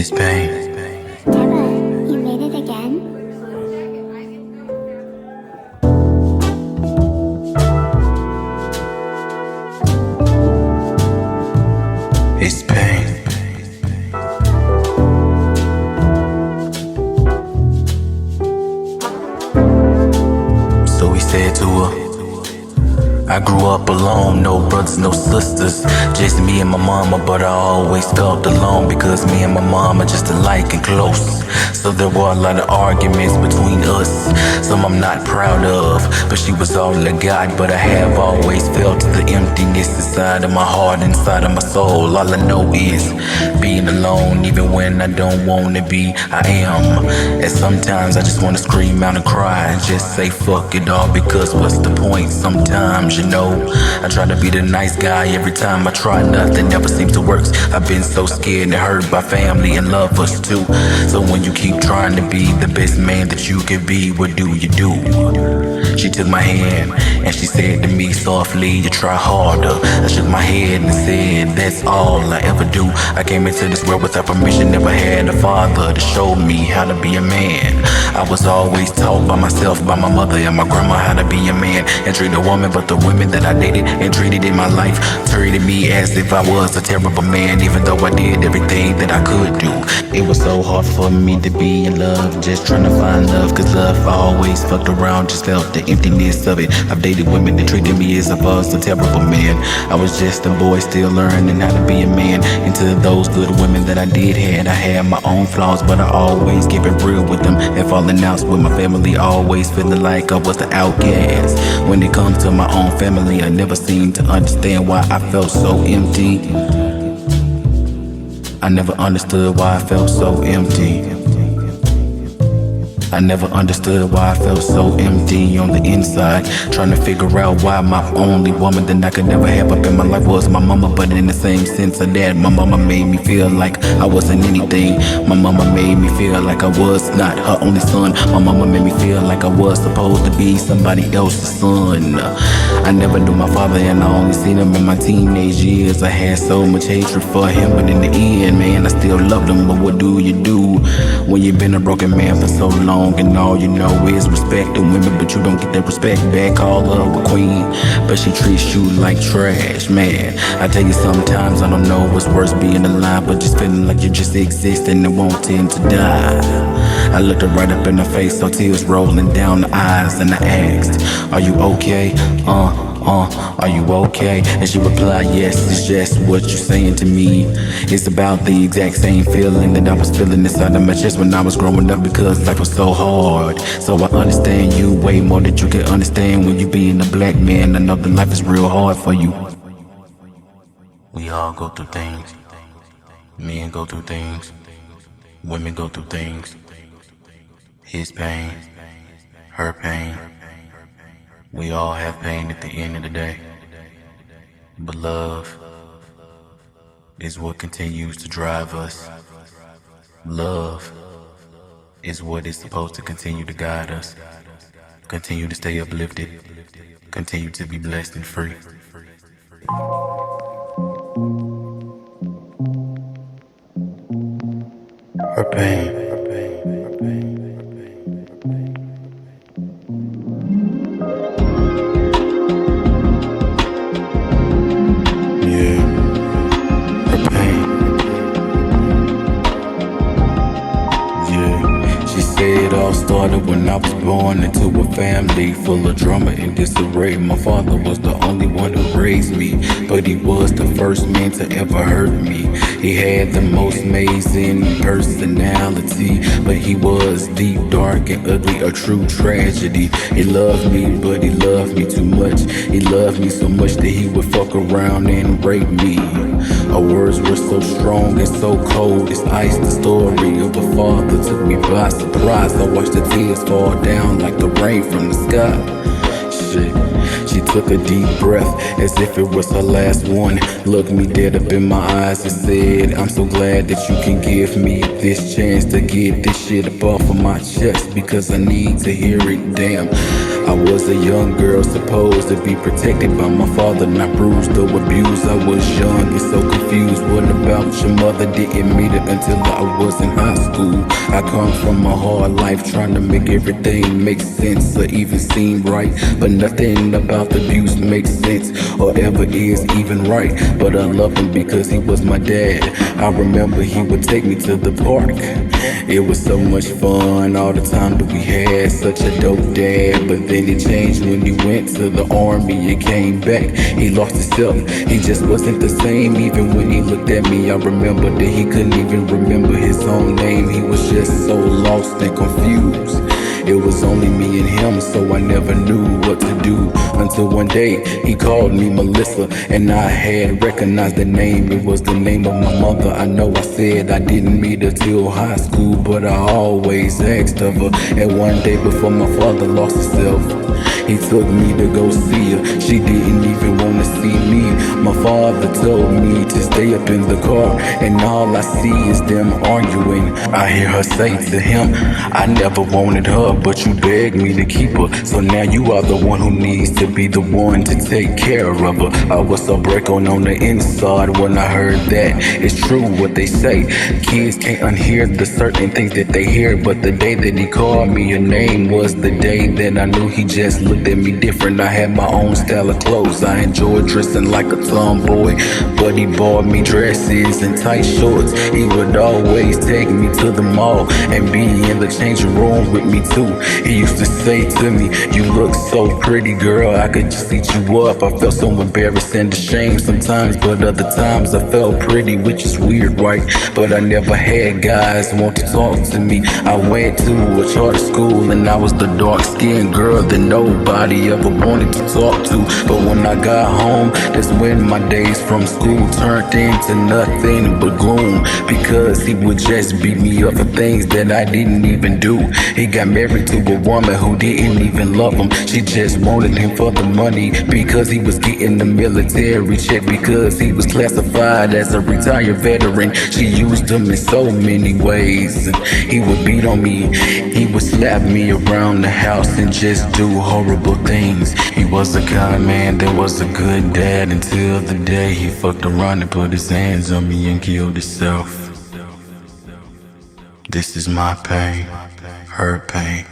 It's pain. Deborah, you made it again? It's pain. So he said to her, I grew up alone, no brothers, no sisters, just me and my mama, but I always felt alone because me and my mama just alike and close. So there were a lot of arguments between us, some I'm not proud of, but she was all I got. But I have always felt the emptiness inside of my heart, inside of my soul. All I know is being alone, even when I don't wanna be, I am. And sometimes I just wanna scream out and cry and just say fuck it all, because what's the point? Sometimes, you know, I try to be the nice guy. Every time I try, nothing ever seems to work. I've been so scared and hurt by family and lovers too. So when you keep trying to be the best man that you can be, what do you do? She took my hand and she said to me softly, you try harder. I shook my head and said, that's all I ever do. I came into this world without permission, never had a father to show me how to be a man. I was always taught by myself, by my mother and my grandma, how to be a man and treat a woman. But the women that I dated and treated in my life treated me as if I was a terrible man, even though I did everything that I could do. It was so hard for me to be in love, just trying to find love, cause love I always fucked around, just felt the emptiness of it. I've dated women that treated me as if I was a terrible man. I was just a boy still learning how to be a man. Into those good women that I did had, I had my own flaws, but I always kept it real with them. And falling out with my family, always feeling like I was the outcast. When it comes to my own family, I never seemed to understand why I felt so empty. I never understood why I felt so empty. I never understood why I felt so empty on the inside, trying to figure out why my only woman that I could never have up in my life was my mama. But in the same sense of that, my mama made me feel like I wasn't anything. My mama made me feel like I was not her only son. My mama made me feel like I was supposed to be somebody else's son. I never knew my father and I only seen him in my teenage years. I had so much hatred for him, but in the end, man, I still loved him. But what do you do when you've been a broken man for so long? And all you know is respect the women, but you don't get that respect back. Call her a queen, but she treats you like trash, man. I tell you, sometimes I don't know what's worse, being alive, but just feeling like you just exist and wanting to die. I looked her right up in her face, saw tears rolling down the eyes, and I asked, are you okay? Are you okay? And she replied, yes, it's just what you're saying to me. It's about the exact same feeling that I was feeling inside of my chest when I was growing up, because life was so hard. So I understand you way more than you can understand when you being a black man. I know that life is real hard for you. We all go through things. Men go through things. Women go through things. His pain, her pain. We all have pain at the end of the day, but love is what continues to drive us. Love is what is supposed to continue to guide us, continue to stay uplifted, continue to be blessed and free. Her pain. It all started when I was born into a family full of drama and disarray. My father was the only one who raised me, but he was the first man to ever hurt me. He had the most amazing personality, but he was deep, dark, and ugly, a true tragedy. He loved me, but he loved me too much. He loved me so much that he would fuck around and rape me. Our words were so strong and so cold as ice. The story of a father took me by surprise. I watched the tears fall down like the rain from the sky. She took a deep breath as if it was her last one. Looked me dead up in my eyes and said, I'm so glad that you can give me this chance to get this shit up off of my chest, because I need to hear it. Damn, I was a young girl supposed to be protected by my father, not bruised or abused. I was young and so confused. What about your mother? Didn't meet her until I was in high school. I come from a hard life trying to make everything make sense or even seem right, but nothing about the abuse makes sense or ever is even right. But I love him because he was my dad. I remember he would take me to the park. It was so much fun all the time that we had. Such a dope dad. But then it changed when he went to the army and came back. He lost himself. He just wasn't the same. Even when he looked at me, I remember that he couldn't even remember his own name. He was just so lost and confused. It was only me and him, so I never knew what to do. Until one day, he called me Melissa, and I had recognized the name. It was the name of my mother. I know I said I didn't meet her till high school, but I always asked of her. And one day before my father lost himself, he took me to go see her. She didn't even want to see me. My father told me to stay up in the car, and all I see is them arguing. I hear her say to him, I never wanted her, but you begged me to keep her. So now you are the one who needs to be the one to take care of her. I was so breaking on the inside when I heard that. It's true what they say. Kids can't unhear the certain things that they hear. But the day that he called me a name was the day that I knew he just looked at me different. I had my own style of clothes. I enjoyed dressing like a tomboy, but he bought me dresses and tight shorts. He would always take me to the mall and be in the changing room with me too. He used to say to me, you look so pretty, girl, I could just eat you up. I felt so embarrassed and ashamed sometimes, but other times I felt pretty, which is weird, right? But I never had guys want to talk to me. I went to a charter school and I was the dark-skinned girl that nobody ever wanted to talk to. But when I got home, that's when my days from school turned into nothing but gloom, because he would just beat me up for things that I didn't even do. He got married to a woman who didn't even love him. She just wanted him for the money because he was getting the military check, because he was classified as a retired veteran. She used him in so many ways. He would beat on me, he would slap me around the house and just do horrible things. He was a kind man that was a good dad until the day he fucked around and put his hands on me and killed himself. This is my pain, her pain.